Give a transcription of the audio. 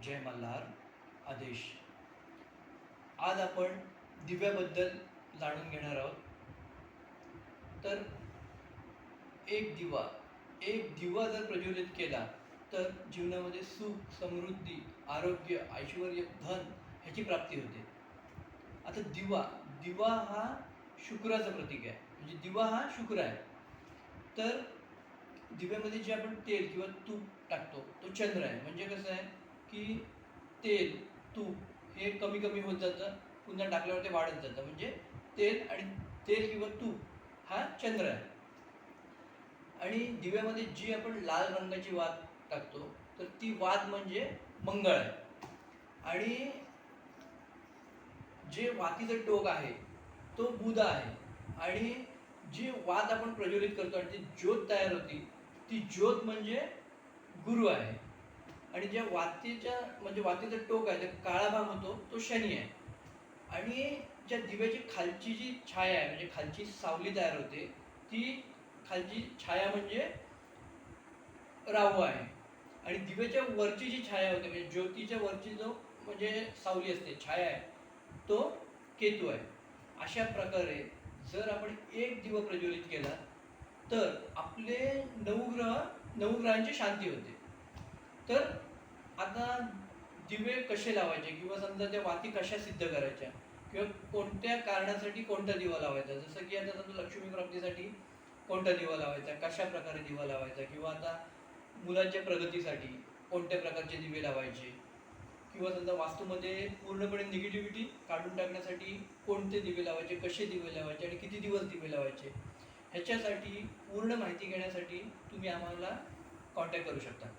जय मल्हार. आदेश. आज आपण दिव्याबद्दल जाणून घेणार आहोत. तर एक दिवा जर प्रज्वलित केला तर जीवनामध्ये सुख, समृद्धी, आरोग्य, ऐश्वर्य, धन ह्याची प्राप्ती होते. आता दिवा हा शुक्राचं प्रतीक आहे, म्हणजे दिवा हा शुक्र आहे. तर दिव्यामध्ये जे आपण तेल किंवा तूप टाकतो तो चंद्र आहे. म्हणजे कसं आहे की तेल, तूप हे कमी कमी होत जातं, पुन्हा टाकल्यावर ते वाढत जातं. म्हणजे तेल किंवा तूप हा चंद्र आहे. आणि दिव्यामध्ये जी आपण लाल रंगाची वात टाकतो तर ती वात म्हणजे मंगळ आहे. आणि जे वातीचं टोक आहे तो बुध आहे. आणि जी वात आपण प्रज्वलित करतो आणि ती ज्योत तयार होती ती ज्योत म्हणजे गुरु आहे. आणि ज्या वातीचं टोक आहे, काळा भाग होतो तो शनी आहे. आणि ज्या दिव्याची खालची जी छाया आहे, म्हणजे खालची सावली तयार होते, ती खालची छाया म्हणजे राहू आहे. आणि दिव्याच्या वरची जी छाया होते, म्हणजे ज्योतीच्या वरची जो म्हणजे सावली असते, छाया आहे, तो केतू आहे. अशा प्रकारे जर आपण एक दिवा प्रज्वलित केला तर आपले नवग्रहांची शांती होते. तर आता दिवे कसे लावायचे किंवा समजा त्या वाती कशा सिद्ध करायच्या किंवा कोणत्या कारणासाठी कोणता दिवा लावायचा, जसं की आता समजा लक्ष्मी प्राप्तीसाठी कोणता दिवा लावायचा, कशा प्रकारे दिवा लावायचा, किंवा आता मुलांच्या प्रगतीसाठी कोणत्या प्रकारचे दिवे लावायचे, किंवा समजा वास्तूमध्ये पूर्णपणे निगेटिव्हिटी काढून टाकण्यासाठी कोणते दिवे लावायचे, कसे दिवे लावायचे आणि किती दिवस दिवे लावायचे, ह्याच्यासाठी पूर्ण माहिती घेण्यासाठी तुम्ही आम्हाला कॉन्टॅक्ट करू शकता.